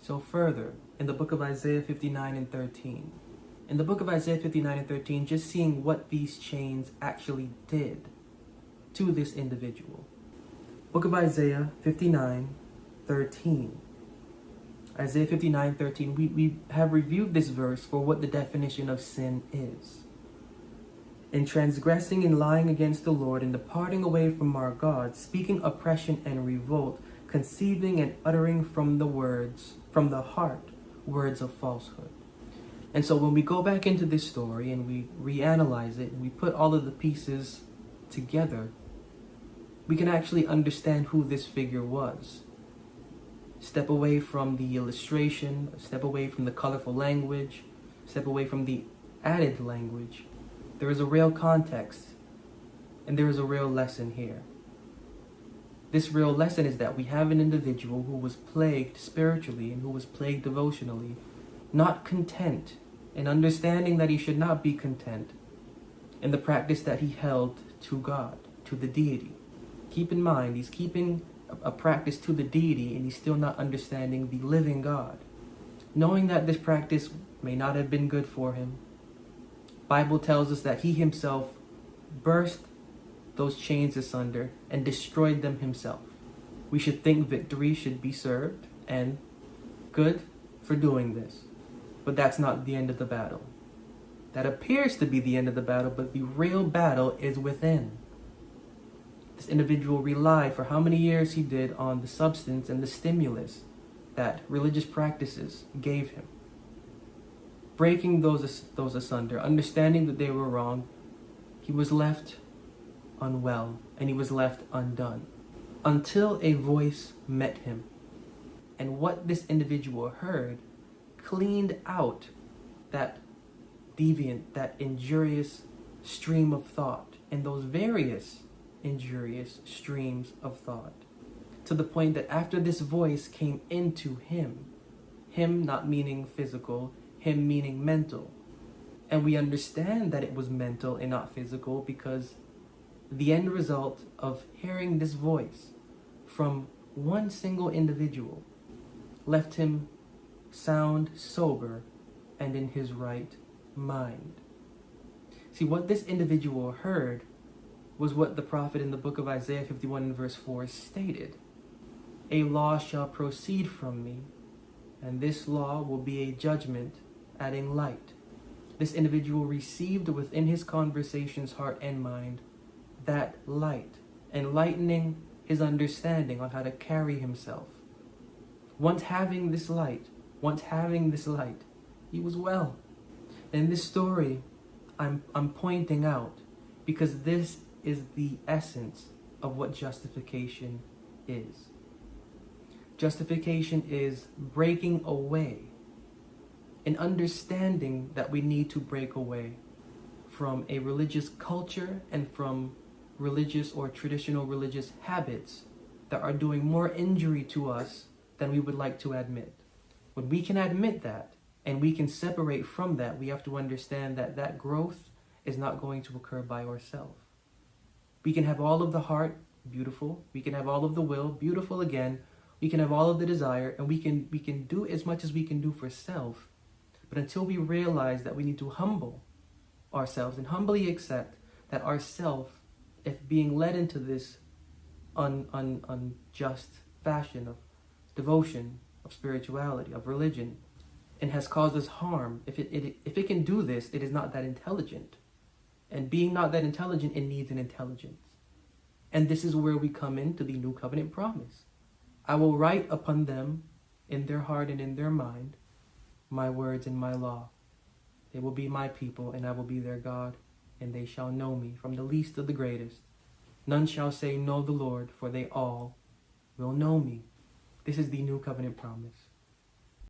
So further, in the book of Isaiah 59 and 13, in the book of Isaiah 59 and 13, just seeing what these chains actually did to this individual. Book of Isaiah 59, 13. Isaiah 59, 13, we have reviewed this verse for what the definition of sin is. In transgressing and lying against the Lord and departing away from our God, speaking oppression and revolt, conceiving and uttering from the heart, words of falsehood. And so when we go back into this story and we reanalyze it and we put all of the pieces together, we can actually understand who this figure was. Step away from the illustration, step away from the colorful language, step away from the added language. There is a real context, and there is a real lesson here. This real lesson is that we have an individual who was plagued spiritually and who was plagued devotionally, not content, and understanding that he should not be content in the practice that he held to God, to the deity. Keep in mind, he's keeping a practice to the deity and he's still not understanding the living God. Knowing that this practice may not have been good for him, Bible tells us that he himself burst those chains asunder and destroyed them himself. We should think victory should be served and good for doing this. But that's not the end of the battle. That appears to be the end of the battle, but the real battle is within. This individual relied for how many years he did on the substance and the stimulus that religious practices gave him. Breaking those asunder, understanding that they were wrong, he was left unwell and he was left undone until a voice met him. And what this individual heard cleaned out that deviant, that injurious stream of thought and those various injurious streams of thought, to the point that after this voice came into him not meaning physical, him meaning mental, and we understand that it was mental and not physical because the end result of hearing this voice from one single individual left him sound, sober, and in his right mind. See, what this individual heard was what the prophet in the book of Isaiah 51 and verse 4 stated. A law shall proceed from me, and this law will be a judgment, adding light. This individual received within his conversation's heart and mind that light, enlightening his understanding on how to carry himself. Once having this light, he was well. In this story, I'm pointing out because this is the essence of what justification is. Justification is breaking away, an understanding that we need to break away from a religious culture and from religious or traditional religious habits that are doing more injury to us than we would like to admit. When we can admit that and we can separate from that, we have to understand that that growth is not going to occur by ourselves. We can have all of the heart, beautiful. We can have all of the will, beautiful again. We can have all of the desire, and we can do as much as we can do for self. But until we realize that we need to humble ourselves and humbly accept that our self, if being led into this unjust fashion of devotion, of spirituality, of religion, and has caused us harm, if it can do this, it is not that intelligent. And being not that intelligent, it needs an intelligence. And this is where we come into the new covenant promise. I will write upon them in their heart and in their mind my words and my law. They will be my people, and I will be their God, and they shall know me, from the least to the greatest. None shall say, know the Lord, for they all will know me. This is the new covenant promise.